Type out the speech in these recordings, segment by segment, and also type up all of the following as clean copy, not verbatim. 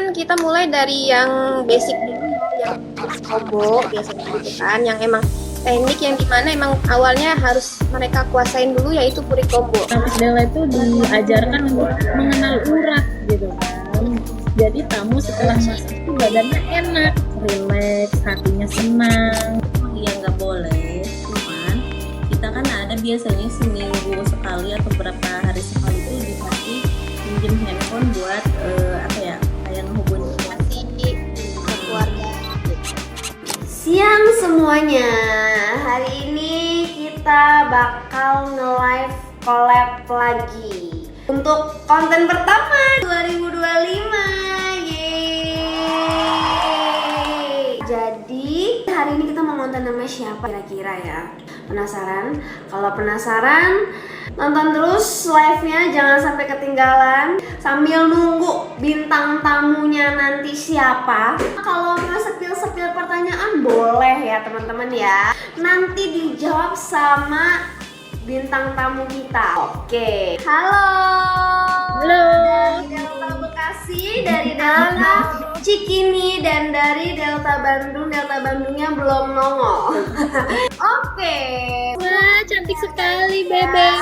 kan kita mulai dari yang basic dulu ya, yang combo biasanya gitu kan, yang emang teknik yang dimana emang awalnya harus mereka kuasain dulu yaitu puri combo. Miss Della itu diajarkan untuk mengenal urat gitu kan. Jadi tamu setelah masak itu badannya enak, rileks, hatinya senang. Ya nggak boleh, cuman kita kan ada biasanya seminggu sekali atau beberapa hari sekali itu dikasih pinjem handphone buat kayak ngehubungin Ke keluarga. Siang semuanya, hari ini kita bakal nge-live collab lagi untuk konten pertama 2025. Yeay. Jadi hari ini kita mau nonton sama siapa kira-kira ya? Penasaran? Kalau penasaran, nonton terus live-nya, jangan sampai ketinggalan. Sambil nunggu bintang tamunya nanti siapa. Kalau mau sepil-sepil pertanyaan boleh ya teman-teman ya. Nanti dijawab sama bintang tamu kita. Oke. Halo. Halo. Dari Delta Bekasi, dari Delta Cikini, dan dari Delta Bandung. Delta Bandungnya belum nongol. Oke. Wah, cantik sekali, Bebek.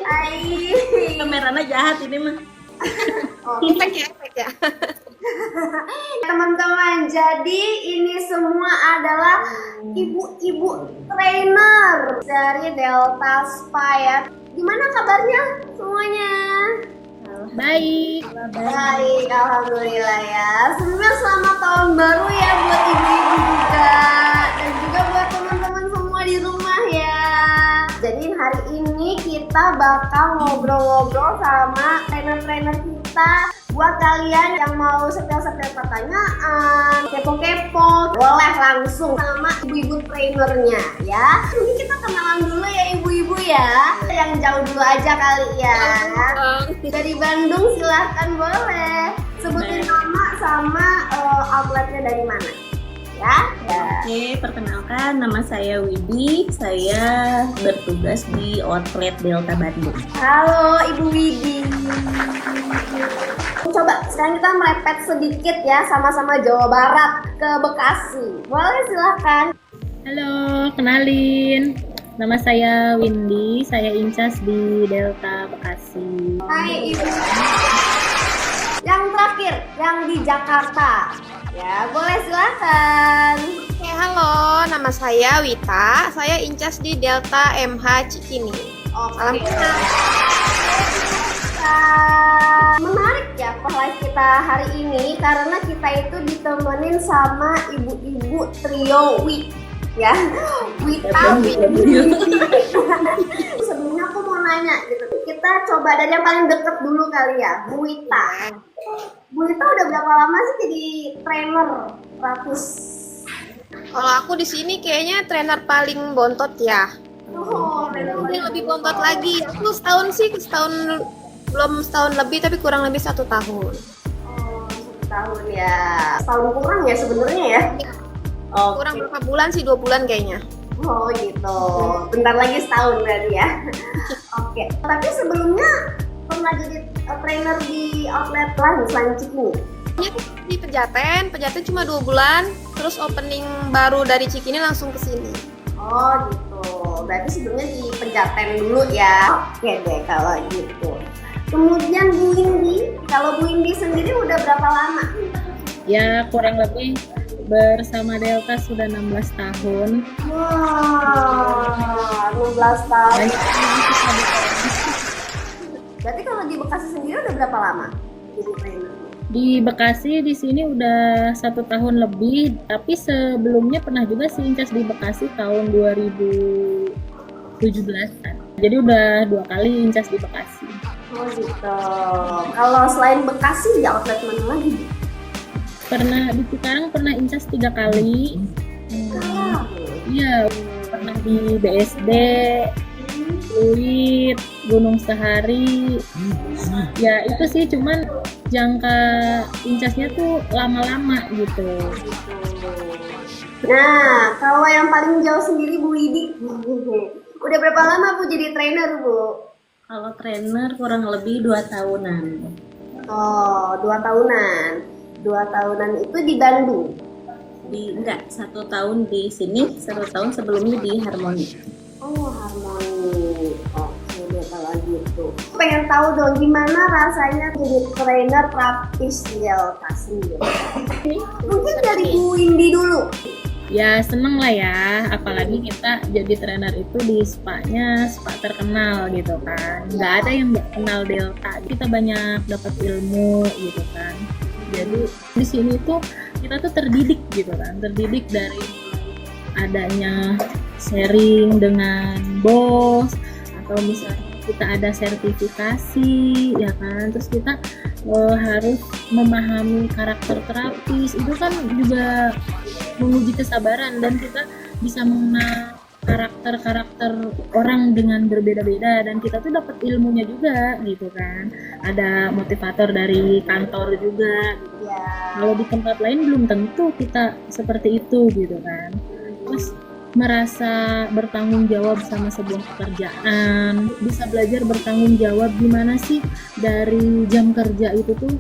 Hai. kameranya jahat ini mah. Oh, Efek ya. teman-teman, jadi ini semua adalah ibu-ibu trainer dari Delta Spa ya. Gimana kabarnya semuanya? Baik. Baik, alhamdulillah ya. Sebelumnya selamat tahun baru ya buat ibu-ibu juga, dan juga buat teman-teman semua di rumah ya. Jadi hari ini kita bakal ngobrol-ngobrol sama trainer-trainer kita. Buat kalian yang mau setel-setel pertanyaan, kepo-kepo, boleh langsung sama ibu-ibu trainernya ya. Ini kita kenalan dulu ya ibu-ibu ya. Yang jauh dulu aja kali ya. Dari Bandung silahkan boleh. Sebutin nama sama outletnya dari mana ya. Oke, perkenalkan nama saya Widi. Saya bertugas di outlet Delta Bandung. Halo Ibu Widi. Coba sekarang kita merepet sedikit ya, sama-sama Jawa Barat ke Bekasi. Boleh silahkan. Halo, kenalin. Nama saya Windy, saya incas di Delta Bekasi. Hai Ibu. Yang terakhir, yang di Jakarta. Ya, boleh silahkan. Oke, halo, nama saya Wita. Saya incas di Delta MH Cikini. Salam kenal. Menarik ya live kita hari ini karena kita itu ditemenin sama ibu-ibu trio ya. Wita, Windy. Sebelumnya aku mau nanya gitu. Kita coba dari yang paling deket dulu kali ya, Bu Wita. Bu Wita udah berapa lama sih jadi trainer ratus? Kalau aku di sini kayaknya trainer paling bontot ya. Oh, Mungkin lebih bontot lagi. Aku belum setahun lebih, tapi kurang lebih 1 tahun. Oh, 1 tahun ya. Tahun kurang ya sebenarnya ya. Oh, Kurang berapa bulan sih, 2 bulan kayaknya. oh gitu. Bentar lagi setahun berarti ya. Oke. Tapi sebelumnya pernah jadi trainer di outlet lain selain Cikini? Ini di Pejaten cuma 2 bulan, terus opening baru dari Cikini langsung ke sini. Oh gitu. Berarti sebelumnya di Pejaten dulu ya. Oke deh kalau gitu. Kemudian Bu Windy, kalau Bu Windy sendiri udah berapa lama? Ya, kurang lebih bersama Delta sudah 16 tahun. Wah, 16 tahun. Banyak Berarti kalau di Bekasi sendiri udah berapa lama jadi trainer? di Bekasi di sini udah 1 tahun lebih, tapi sebelumnya pernah juga sih incas di Bekasi tahun 2017-an. Jadi udah 2 kali incas di Bekasi. Oh gitu. Kalau selain Bekasi di outlet mana lagi? Pernah di Cikarang, pernah incas 3 kali. Iya, pernah di BSD, Fluid, Gunung Sahari. Ya itu sih, cuman jangka incasnya tuh lama-lama gitu. Nah, kalau yang paling jauh sendiri Bu Widi. Udah berapa lama Bu jadi trainer Bu? Kalau trainer kurang lebih 2 tahunan. Oh, 2 tahunan. 2 tahunan itu di Bandung. Enggak, 1 tahun di sini, 1 tahun sebelumnya di Harmoni. Oh, Harmoni. Oke deh kalau gitu. Pengen tahu dong gimana rasanya jadi trainer terapis Delta sendiri. Mungkin dari Bu Windy dulu. Ya seneng lah ya, apalagi kita jadi trainer itu di spa-nya spa terkenal gitu kan. Nggak ada yang nggak kenal Delta, kita banyak dapat ilmu gitu kan. Jadi di sini tuh kita tuh terdidik gitu kan, terdidik dari adanya sharing dengan bos, atau misalnya kita ada sertifikasi ya kan, terus kita harus memahami karakter terapis, itu kan juga menguji kesabaran, dan kita bisa mengenal karakter-karakter orang dengan berbeda-beda, dan kita tuh dapat ilmunya juga gitu kan. Ada motivator dari kantor juga gitu. Ya. Kalau di tempat lain belum tentu kita seperti itu gitu kan. Terus merasa bertanggung jawab sama sebuah pekerjaan, bisa belajar bertanggung jawab gimana sih dari jam kerja itu tuh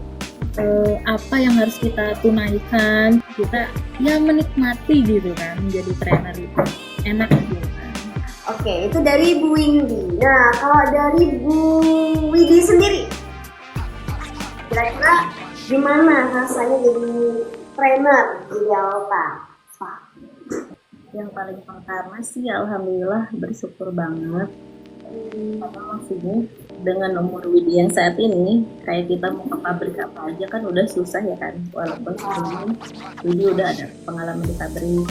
apa yang harus kita tunaikan, kita ya menikmati gitu kan menjadi trainer itu enak gitu kan. Oke, itu dari Bu Windy. Nah, kalau dari Bu Widi sendiri, kira-kira gimana rasanya jadi trainer di Delta Spa? Yang paling pertama sih alhamdulillah bersyukur banget, karena maksudnya dengan umur Widi yang saat ini, kayak kita mau ke pabrik apa aja kan udah susah ya kan, walaupun sebelumnya Widi udah ada pengalaman di pabrik.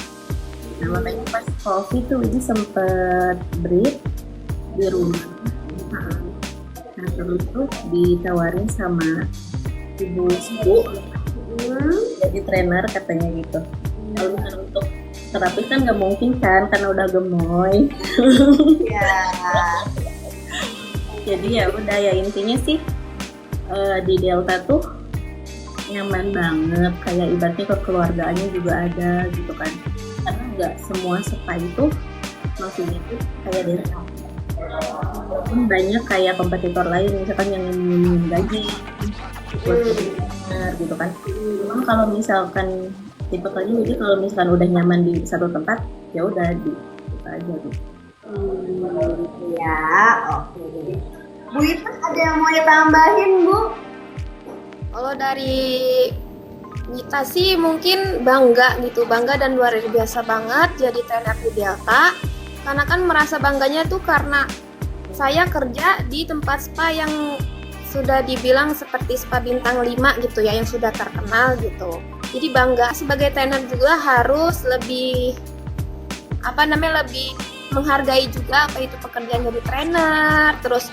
Nah makanya pas COVID tuh Widi sempet break di rumah. Nah terus tuh ditawarin sama ibu jadi trainer katanya gitu. Kalau misalnya untuk terapis kan nggak mungkin kan, karena udah gemoy. Ya. Jadi ya udah ya intinya sih di Delta tuh nyaman banget, kayak ibaratnya kekeluargaannya juga ada gitu kan, karena nggak semua spa itu maksudnya tuh kayak Delta. Walaupun banyak kayak kompetitor lain misalkan yang ingin gaji buat benar gitu kan. Memang kalau misalkan tipe lagi, jadi kalau misalkan udah nyaman di satu tempat ya udah di itu aja gitu. Ya, oke. Bu Ita ada yang mau ditambahin, Bu? Kalau dari Nita sih mungkin bangga gitu, bangga dan luar biasa banget jadi trainer di Delta. Karena kan merasa bangganya tuh karena saya kerja di tempat spa yang sudah dibilang seperti spa bintang 5 gitu ya, yang sudah terkenal gitu. Jadi bangga sebagai trainer juga harus lebih lebih menghargai juga apa itu pekerjaan jadi trainer, terus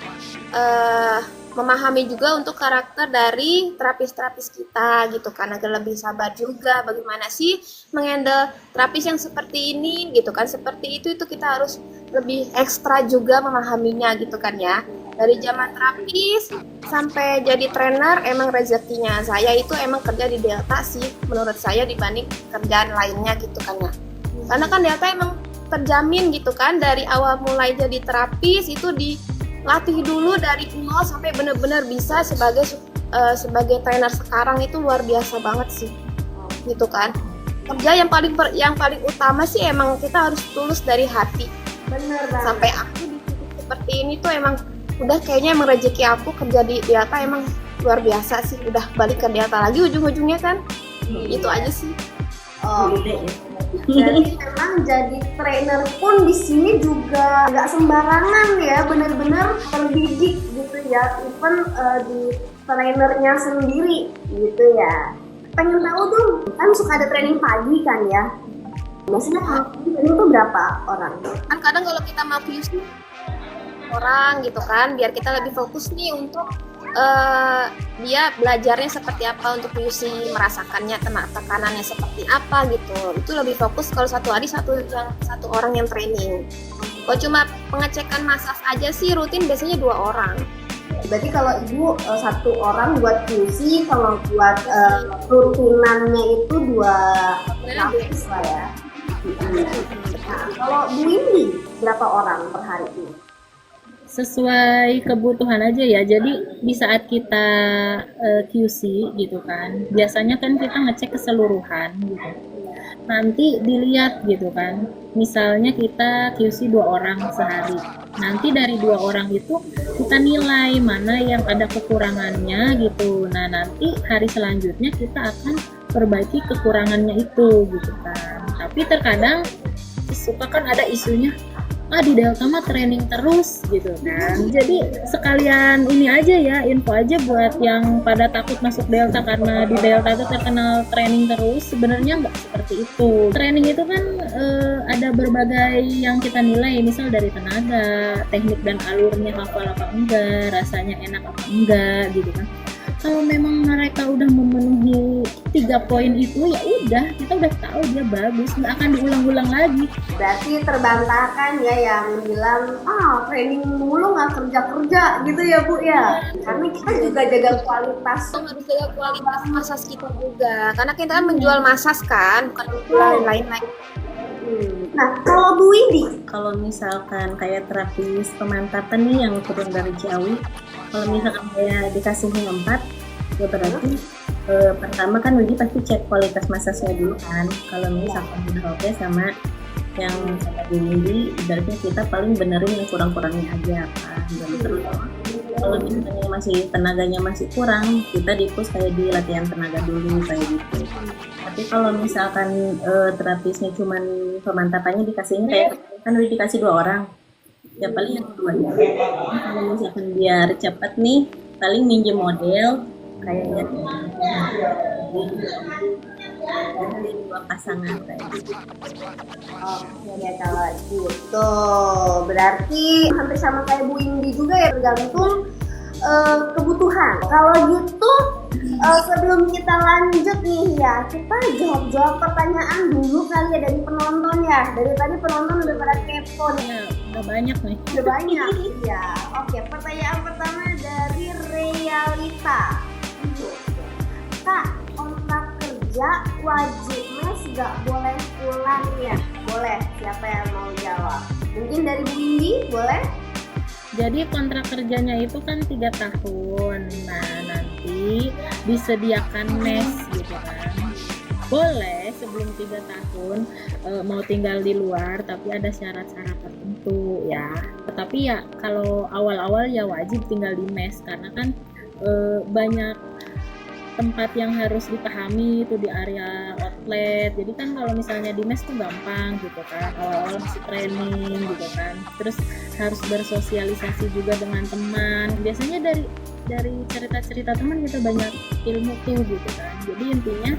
memahami juga untuk karakter dari terapis-terapis kita gitu kan, agar lebih sabar juga bagaimana sih menghandle terapis yang seperti ini gitu kan, seperti itu kita harus lebih ekstra juga memahaminya gitu kan ya. Dari zaman terapis sampai jadi trainer emang rezekinya saya itu emang kerja di Delta sih menurut saya dibanding kerjaan lainnya gitu kan ya. Karena kan Delta emang terjamin gitu kan, dari awal mulai jadi terapis itu dilatih dulu dari nol sampai benar-benar bisa sebagai trainer sekarang, itu luar biasa banget sih gitu kan. Kerja yang paling utama sih emang kita harus tulus dari hati. Bener banget. Sampai aku di titik seperti ini tuh emang udah kayaknya emang rezeki aku kerja di Delta emang luar biasa sih, udah balik ke Delta lagi ujung-ujungnya kan. Itu aja sih. Oh, jadi memang jadi trainer pun di sini juga nggak sembarangan ya, benar-benar terdidik gitu ya, even di trainernya sendiri gitu ya. Pengen tahu dong, kan suka ada training pagi kan ya? Biasanya kalau training itu berapa orang? Kan kadang kalau kita mau views nih orang gitu kan, biar kita lebih fokus nih untuk dia belajarnya seperti apa, untuk Yusi merasakannya tekanannya seperti apa gitu. Itu lebih fokus kalau satu hari satu orang yang training. Kalau cuma pengecekan massage aja sih rutin biasanya 2 orang. Berarti kalau ibu 1 orang buat QC, kalau buat rutinannya itu 2 lapis lah ya. Nah, kalau Bu Windy berapa orang per hari ini? sesuai kebutuhan aja ya. Jadi di saat kita QC gitu kan, biasanya kan kita ngecek keseluruhan gitu. Nanti dilihat gitu kan, misalnya kita QC 2 orang sehari, nanti dari 2 orang itu kita nilai mana yang ada kekurangannya gitu. Nah nanti hari selanjutnya kita akan perbaiki kekurangannya itu gitu kan. Tapi terkadang suka kan ada isunya, di Delta mah training terus gitu kan. Jadi sekalian ini aja ya, info aja buat yang pada takut masuk Delta karena di Delta itu terkenal training terus. Sebenarnya nggak seperti itu. Training itu kan ada berbagai yang kita nilai, misal dari tenaga, teknik dan alurnya hafal apa enggak, rasanya enak apa enggak gitu kan. Kalau memang mereka udah memenuhi 3 poin itu, ya udah, kita udah tahu dia bagus, nggak akan diulang-ulang lagi. Berarti terbantahkan ya yang bilang training mulu nggak kerja gitu ya Bu ya. Karena kita juga jaga kualitas. Harus jaga kualitas massas kita juga, karena kita kan menjual massas kan, bukan lain-lain. Nah, kalau Bu Windy, Kalau misalkan kayak terapis pemantapan nih yang turun dari Ciawi, kalau misalkan saya dikasihnya 4, ya berarti pertama kan Widi pasti cek kualitas massasnya dulu kan. Kalau misalkan udah oke sama yang sama Widi, berarti kita paling benerin yang kurang-kurangnya aja apa. Dan terus kalau misalnya masih tenaganya masih kurang, kita di-push kayak di latihan tenaga dulu kayak gitu. Tapi kalau misalkan terapisnya cuman pemantapannya dikasihnya kayak kan udah dikasih 2 orang, ya paling yang keduanya. Kalau misalkan biar cepat nih, paling minjem model kayaknya 2 pasangan kayak gitu. ya kalau gitu berarti hampir sama kayak Bu Windy juga ya, tergantung kebutuhan. Kalau gitu sebelum kita lanjut nih ya, kita jawab pertanyaan dulu kali ya dari penonton ya. Dari tadi penonton udah pada kepo nih. Ya, udah banyak nih. Udah banyak. Ya, oke. Pertanyaan pertama dari Realita. Kak, kontrak kerja wajib mes gak boleh pulang ya? Boleh. Siapa yang mau jawab? Mungkin dari Bu Windy, boleh? Jadi kontrak kerjanya itu kan 3 tahun. Nah nanti disediakan mes gitu kan. Boleh sebelum 3 tahun mau tinggal di luar, tapi ada syarat-syarat tertentu ya. Tetapi ya kalau awal-awal ya wajib tinggal di mes, karena kan banyak tempat yang harus dipahami itu di area outlet. Jadi kan kalau misalnya di mes tuh gampang gitu kan, awal-awal masih training gitu kan, terus harus bersosialisasi juga dengan teman. Biasanya dari cerita-cerita teman kita banyak ilmu tuh gitu kan. Jadi intinya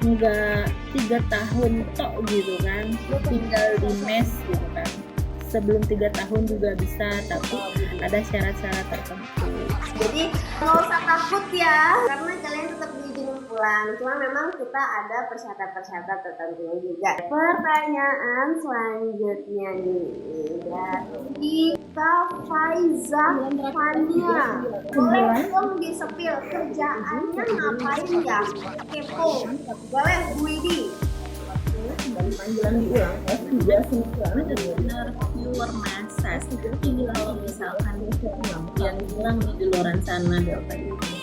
nggak 3 tahun tok gitu kan tinggal di mes gitu kan. Sebelum 3 tahun juga bisa, tapi ada syarat-syarat tertentu. Jadi nggak usah takut ya, karena kalian tetap diizinin pulang. Cuma memang kita ada persyaratan-persyaratan tertentunya juga. Pertanyaan selanjutnya nih dari Kak Faiza Fania. Boleh dong di-spill kerjaannya ngapain ya? Kepo. Boleh Bu Widi? Benar-benar pure massage. Jadi kalau misalkan yang bilang di luaran sana Delta itu terus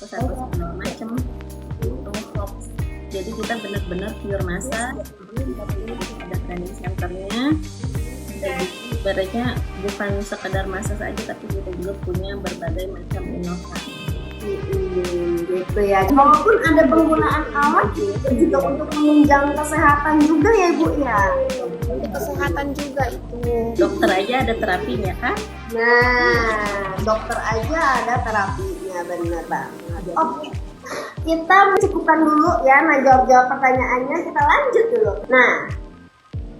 atau segala macam untuk hoax. Jadi kita benar-benar pure massage. Ada training centernya. Jadi ibaratnya bukan sekedar massage aja, tapi kita juga punya berbagai macam inovasi. Gitu ya. Walaupun ada penggunaan alat itu juga untuk menunjang kesehatan juga ya Bu ya. Untuk kesehatan juga itu. Dokter aja ada terapinya kan? Nah, dokter aja ada terapinya, bener banget. Oke, kita mencukupkan dulu ya. Nah, jawab pertanyaannya kita lanjut dulu. Nah,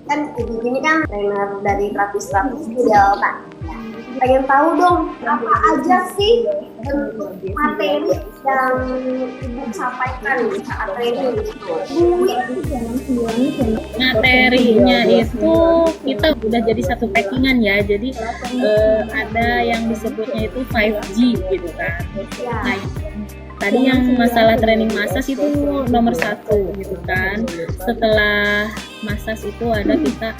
kan Ibu ini kan trainer dari terapis-terapis di Delta. Pengen tahu dong apa aja sih bentuk materi yang Ibu sampaikan saat training itu. Materinya itu kita udah jadi satu packingan ya. Jadi ada yang disebutnya itu 5G gitu kan. Nah, tadi yang masalah training massage itu nomor 1 gitu kan. Setelah massage itu ada kita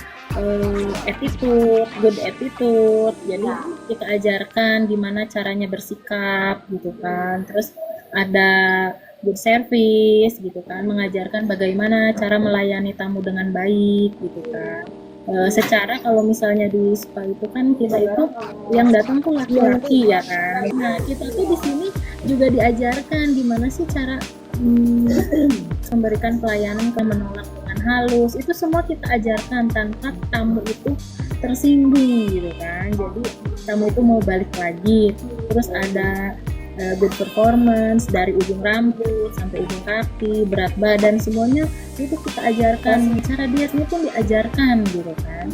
attitude, good attitude. Jadi kita ajarkan gimana caranya bersikap gitu kan. Terus ada good service gitu kan, mengajarkan bagaimana cara melayani tamu dengan baik gitu kan. Secara kalau misalnya di spa itu kan kita itu yang datang tuh laki-laki ya kan. Nah kita tuh di sini juga diajarkan gimana sih cara memberikan pelayanan ke menolak dengan halus. Itu semua kita ajarkan tanpa tamu itu tersinggung gitu kan. Jadi tamu itu mau balik lagi. Terus ada good performance dari ujung rambut sampai ujung kaki, berat badan, semuanya itu kita ajarkan. Cara dietnya pun diajarkan gitu kan.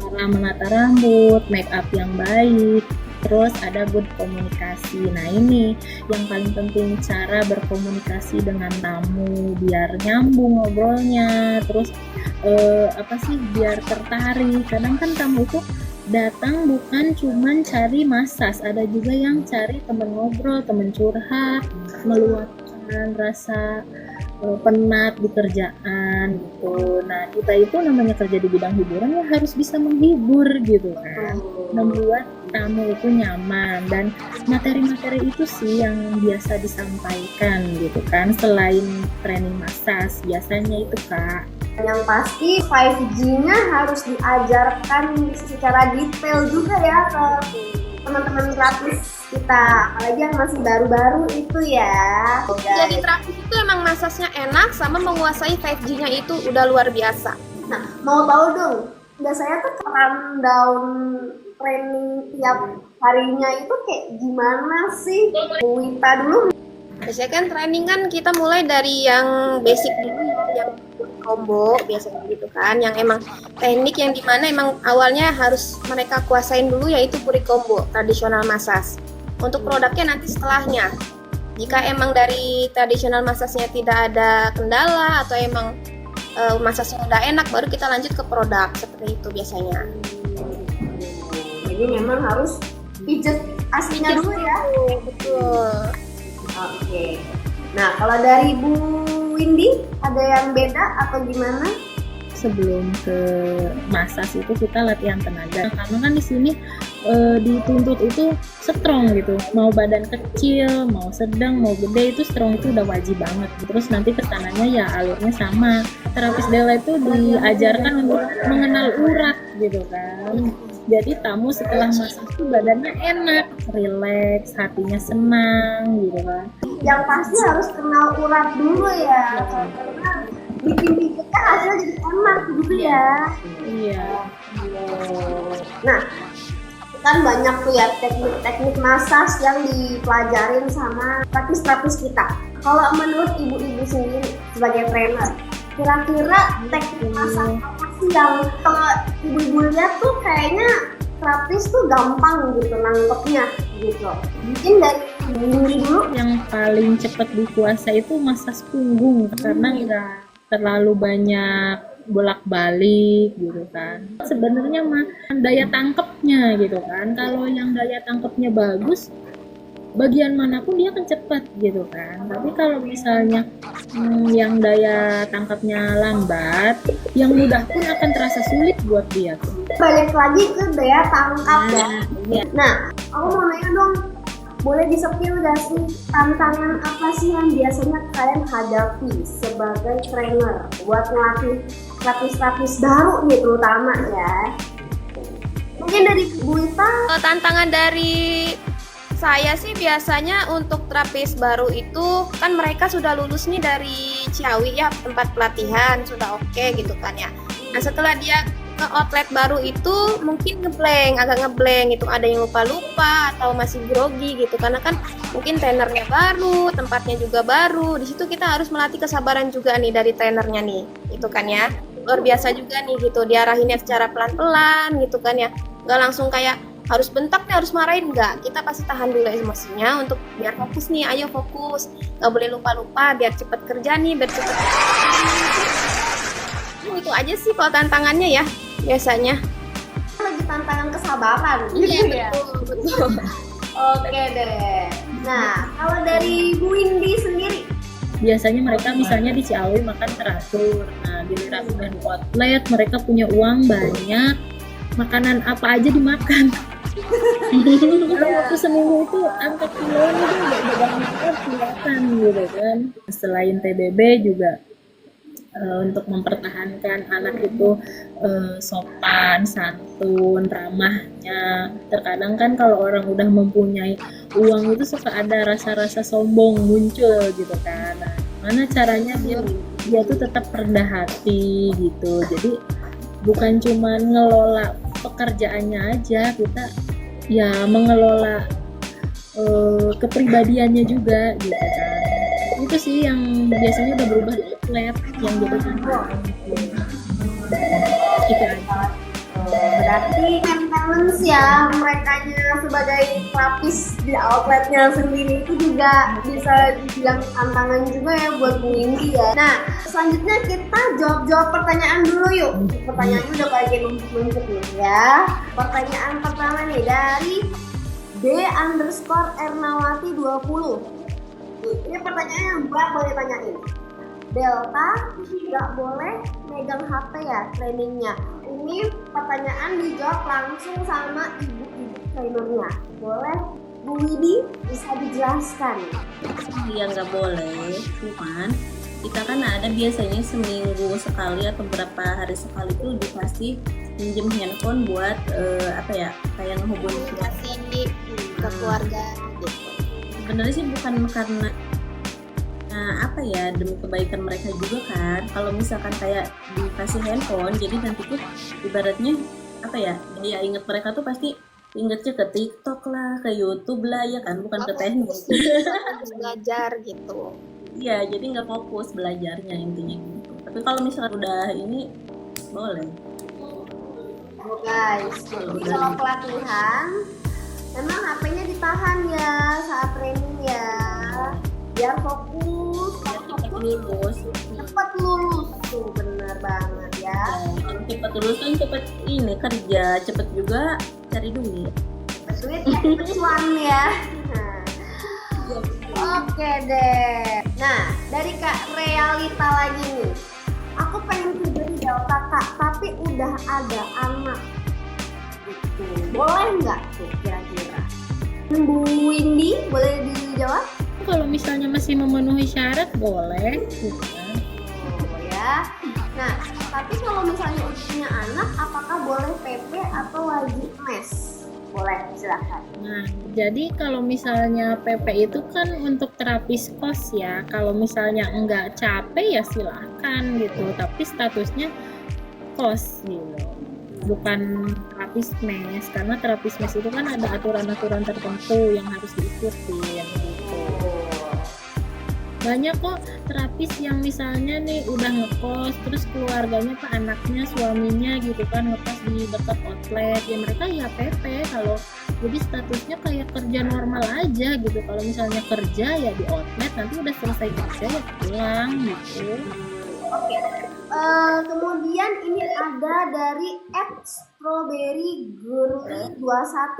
Cara menata rambut, make up yang baik, terus ada good komunikasi. Nah ini yang paling penting, cara berkomunikasi dengan tamu biar nyambung ngobrolnya, terus biar tertarik. Kadang kan tamu itu datang bukan cuman cari massage, ada juga yang cari temen ngobrol, temen curhat, meluapkan rasa penat di kerjaan gitu. Nah kita itu namanya kerja di bidang hiburan ya harus bisa menghibur gitu kan, membuat tamu itu nyaman. Dan materi-materi itu sih yang biasa disampaikan gitu kan, selain training massage biasanya itu Kak. Yang pasti 5G-nya harus diajarkan secara detail juga ya ke teman-teman terapis kita, apalagi yang masih baru-baru itu ya. Jadi terapis itu emang massage-nya enak sama menguasai 5G-nya itu udah luar biasa. Nah, mau tahu dong, biasanya tuh rundown training tiap harinya itu kayak gimana sih? Bu Wita dulu. Biasanya kan training kan kita mulai dari yang basic dulu ya, yang combo biasanya gitu kan, yang emang teknik yang dimana emang awalnya harus mereka kuasain dulu, yaitu puri combo tradisional massage. Untuk produknya nanti setelahnya, jika emang dari tradisional massage-nya tidak ada kendala atau emang massage-nya udah enak, baru kita lanjut ke produk seperti itu biasanya. Jadi memang harus pijet aslinya dulu ya. Betul. Oke. Nah, kalau dari Bu Windy ada yang beda atau gimana? Sebelum ke massage itu kita latihan tenaga, karena kan di sini dituntut itu strong gitu, mau badan kecil, mau sedang, mau gede, itu strong itu udah wajib banget. Terus nanti kesananya ya alurnya sama. Terapis Dela itu diajarkan untuk mengenal urat gitu kan. Jadi tamu setelah massage itu badannya enak, rileks, hatinya senang gitu kan. Yang pasti harus kenal urat dulu ya, karena bikin-bikinnya hasilnya jadi enak gitu ya. Iya. Nah, kan banyak tuh ya teknik-teknik massage yang dipelajarin sama terapis-terapis kita. Kalau menurut ibu-ibu sendiri sebagai trainer, kira-kira teknik massage apa sih yang kalau ibu-ibu lihat tuh kayaknya terapis tuh gampang gitu nangkepnya gitu. Mungkin dari ini dulu. Yang paling cepat dikuasai itu massage punggung, karena nggak terlalu banyak bolak-balik gitu kan. Sebenarnya mah daya tangkapnya gitu kan. Kalau yang daya tangkapnya bagus, bagian manapun dia akan cepat gitu kan. Tapi kalau misalnya yang daya tangkapnya lambat, yang mudah pun akan terasa sulit buat dia. Balik lagi ke daya tangkap ya. Nah, aku mau nanya dong, boleh di-spill gak sih tantangan apa sih yang biasanya kalian hadapi sebagai trainer buat ngelatih terapis-terapis baru nih terutama ya? Mungkin dari Bu Wita. Tantangan dari saya sih biasanya untuk terapis baru itu kan mereka sudah lulus nih dari Ciawi ya, tempat pelatihan sudah oke gitu kan ya. Nah setelah dia ke outlet baru itu mungkin agak ngeblank gitu, ada yang lupa-lupa atau masih grogi gitu, karena kan mungkin trainernya baru, tempatnya juga baru. Di situ kita harus melatih kesabaran juga nih dari trainernya nih, itu kan ya. Luar biasa juga nih gitu, diarahinnya secara pelan-pelan gitu kan ya, nggak langsung kayak harus bentak nih, harus marahin, nggak. Kita pasti tahan dulu emosinya untuk biar fokus nih, ayo fokus, nggak boleh lupa-lupa, biar cepet kerja nih, biar cepet itu aja sih kalau tantangannya ya biasanya. Lagi tantangan kesabaran Iya gitu ya. betul. Oke deh. Nah, kalau dari Bu Windy sendiri biasanya mereka misalnya di Ciawi makan teratur. Nah, giliran udah di outlet mereka punya uang banyak, makanan apa aja dimakan. Kalau waktu seminggu itu angkat kilonya itu udah banyak banget kelihatan gitu kan. Selain TBB juga untuk mempertahankan anak itu sopan, santun, ramahnya. Terkadang kan kalau orang udah mempunyai uang itu suka ada rasa-rasa sombong muncul gitu kan. Nah, mana caranya dia tuh tetap rendah hati gitu. Jadi bukan cuma ngelola pekerjaannya aja, kita ya mengelola kepribadiannya juga gitu kan. Itu sih yang biasanya udah berubah di outlet yang jadi tantangan itu aja. Berarti maintenance ya mereka sebagai terapis di outletnya sendiri itu juga bisa dibilang tantangan juga ya buat Bu Indi ya. Nah selanjutnya kita jawab pertanyaan dulu yuk. Pertanyaannya udah kayak numpuk nih ya. Pertanyaan pertama nih dari D_Ernawati 20. Ini pertanyaan yang Mbak boleh tanyain. Delta nggak boleh megang HP ya trainingnya. Ini pertanyaan dijawab langsung sama ibu-ibu trainernya. Boleh Bu Widi bisa dijelaskan? Iya nggak boleh, cuman kita kan ada biasanya seminggu sekali atau beberapa hari sekali itu dikasih pinjem handphone buat kayak ngehubungin Kasih ke keluarga gitu. sebenarnya sih bukan karena demi kebaikan mereka juga kan. Kalau misalkan kayak dikasih handphone jadi nanti tuh ibaratnya daya inget mereka tuh pasti ingetnya ke TikTok lah, ke YouTube lah ya kan, bukan ke teknik. Belajar gitu. Iya, jadi nggak fokus belajarnya intinya gitu. Tapi kalau misalkan udah ini boleh. Guys, jadi kalau pelatihan memang HP-nya ditahan ya saat training ya, biar fokus, cepet lulus tuh, bener banget ya. Cepet lulus kan cepet ini kerja, cepet juga cari duit. Duit ya, cuan ya. Oke deh. Nah, dari Kak Realita lagi nih. Aku pengen kerja di Delta Kak, tapi udah ada anak. Gitu. Boleh nggak tuh kira-kira? Bu Windy, boleh dijawab? Kalau misalnya masih memenuhi syarat boleh gitu kan. Oh ya. Nah, tapi kalau misalnya punya anak, apakah boleh PP atau wajib mes? Boleh, silahkan. Nah, jadi kalau misalnya PP itu kan untuk terapis kos ya. Kalau misalnya enggak capek ya silahkan gitu. Tapi statusnya kos gitu. Bukan terapis mes. Karena terapis mes itu kan ada aturan-aturan tertentu yang harus diikuti gitu. Banyak kok terapis yang misalnya nih udah ngekos terus keluarganya pak anaknya suaminya gitu kan ngekos di dekat outlet ya mereka ya PP kalau jadi statusnya kayak kerja normal aja gitu. Kalau misalnya kerja ya di outlet nanti udah selesai kerja ya pulang gitu. Oke. Kemudian ini ada dari @strawberry21.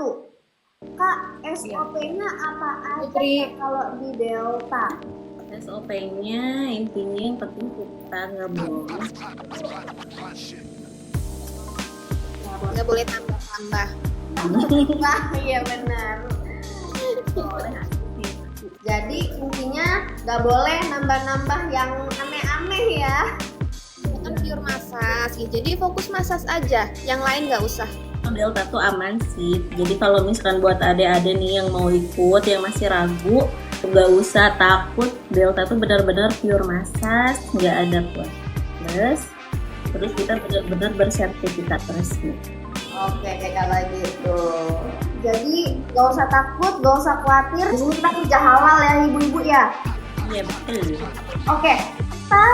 Kak, SOP-nya apa aja kalau di Delta? SOP-nya intinya yang penting kita nggak boleh tambah-tambah. Wah, iya benar. Jadi intinya nggak boleh nambah-nambah yang aneh-aneh ya. Bukan pure massage gitu. Jadi fokus massage aja, yang lain nggak usah. Delta tuh aman sih. Jadi kalau misalkan buat adik-adik nih yang mau ikut yang masih ragu, nggak usah takut. Delta tuh benar-benar pure massage, nggak ada terus kita benar-benar bersertifikat resmi. Oke, kalau gitu. Jadi nggak usah takut, nggak usah khawatir. Di sini kita kerja halal ya ibu-ibu ya. Iya betul. Oke, kita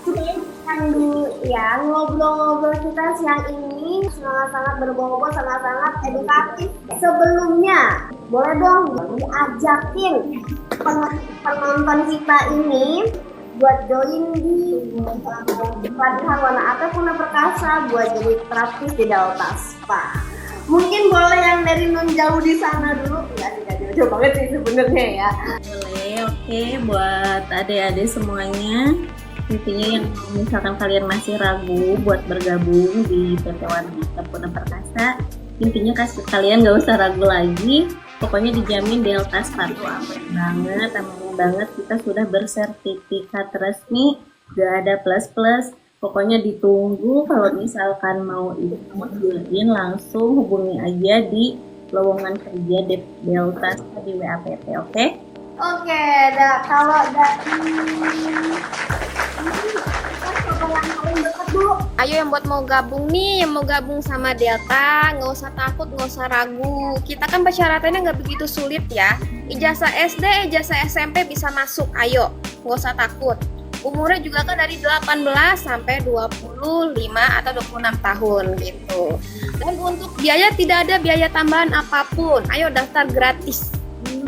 cukupkan dulu ya ngobrol-ngobrol kita siang ini sangat-sangat berbobot, sangat-sangat edukatif. Sebelumnya, boleh dong diajakin penonton kita ini buat join di pelatihan Warna Ate Puna Perkasa buat jadi terapis di Delta Spa. Mungkin boleh yang dari non jauh di sana dulu. Enggak jauh banget sih sebenarnya ya. Boleh, oke. Oke, buat adik-adik semuanya, intinya yang misalkan kalian masih ragu buat bergabung di PT Wanita Puna Perkasa, intinya kalian gak usah ragu lagi. Pokoknya dijamin Delta sepatu aman banget. Kita sudah bersertifikat resmi, gak ada plus-plus. Pokoknya ditunggu. Kalau misalkan mau join, langsung hubungi aja di lowongan kerja Delta di WAPT, oke? Oke, kalau dari yang paling dekat dulu. Ayo yang buat mau gabung nih, yang mau gabung sama Delta, nggak usah takut, nggak usah ragu. Kita kan persyaratannya nggak begitu sulit ya. Ijazah SD, ijazah SMP bisa masuk, ayo, nggak usah takut. Umurnya juga kan dari 18 sampai 25 atau 26 tahun gitu. Dan untuk biaya tidak ada biaya tambahan apapun. Ayo daftar gratis.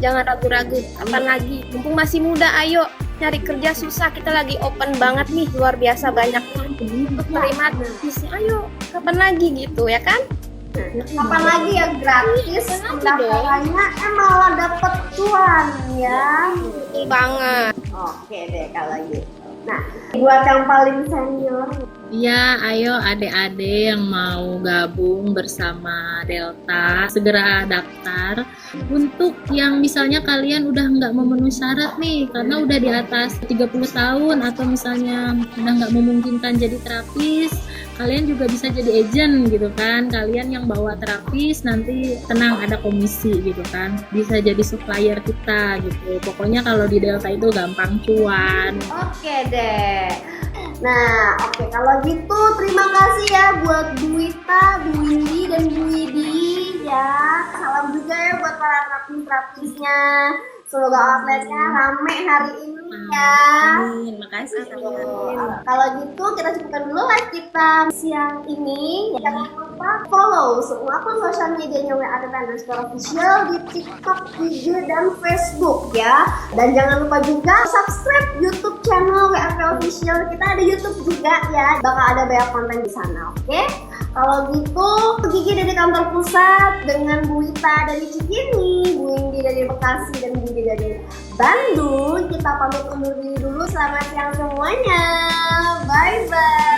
Jangan ragu-ragu, kapan lagi? Mumpung masih muda, ayo. Nyari kerja susah, kita lagi open banget nih, luar biasa banyak untuk terima gratis. Ayo, kapan lagi gitu ya kan? Kapan lagi ya gratis? Pendaftarannya malah dapet cuan ya. Betul banget. Oke deh kalau gitu. Nah, buat yang paling senior, Ya, ayo adik-adik yang mau gabung bersama Delta, segera daftar. Untuk yang misalnya kalian udah nggak memenuhi syarat nih, karena udah di atas 30 tahun, atau misalnya udah nggak memungkinkan jadi terapis, kalian juga bisa jadi agent gitu kan. Kalian yang bawa terapis nanti tenang, ada komisi gitu kan. Bisa jadi supplier kita gitu. Pokoknya kalau di Delta itu gampang cuan. oke deh. Nah, oke kalau gitu terima kasih ya buat Bu Wita, Bu Windy, dan Bu Widi ya. Salam juga ya buat para terapis-terapisnya. Semoga outletnya rame hari ini ya. Amin, makasih. Kalau gitu kita cukupkan dulu live kita siang ini. Jangan lupa follow semua akun sosial medianya WATT_official di TikTok, IG, dan Facebook ya. Dan jangan lupa juga subscribe YouTube channel WATT Official. Kita ada YouTube juga ya. Bakal ada banyak konten di sana, oke? Kalau gitu, Gigi dari kantor pusat dengan Bu Wita dari Cikini, Bu Windy dari Bekasi, dan Bu Windy dari Bandung. Kita pamit undur diri dulu. Selamat siang semuanya. Bye bye.